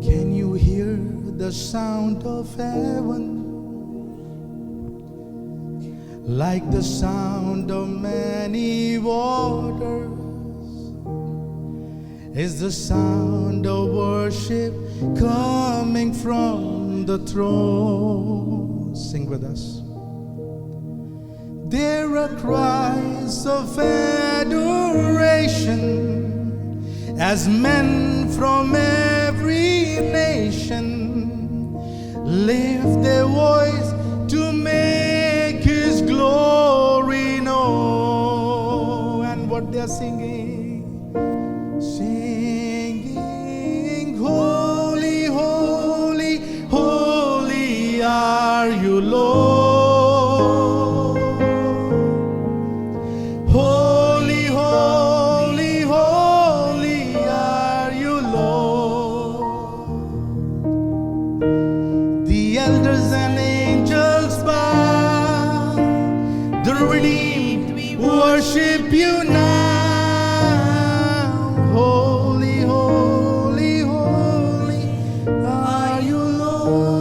Can you hear the sound of heaven? Like the sound of many waters is the sound of worship coming from the throne. Sing with us. There are cries of adoration as men from every nation lift their voice to make His glory known. And what they are singing, holy, holy, holy are you, Lord. Holy, holy, holy are you, Lord. The elders and angels bow, the redeemed worship you now. Holy, holy, holy are you, Lord.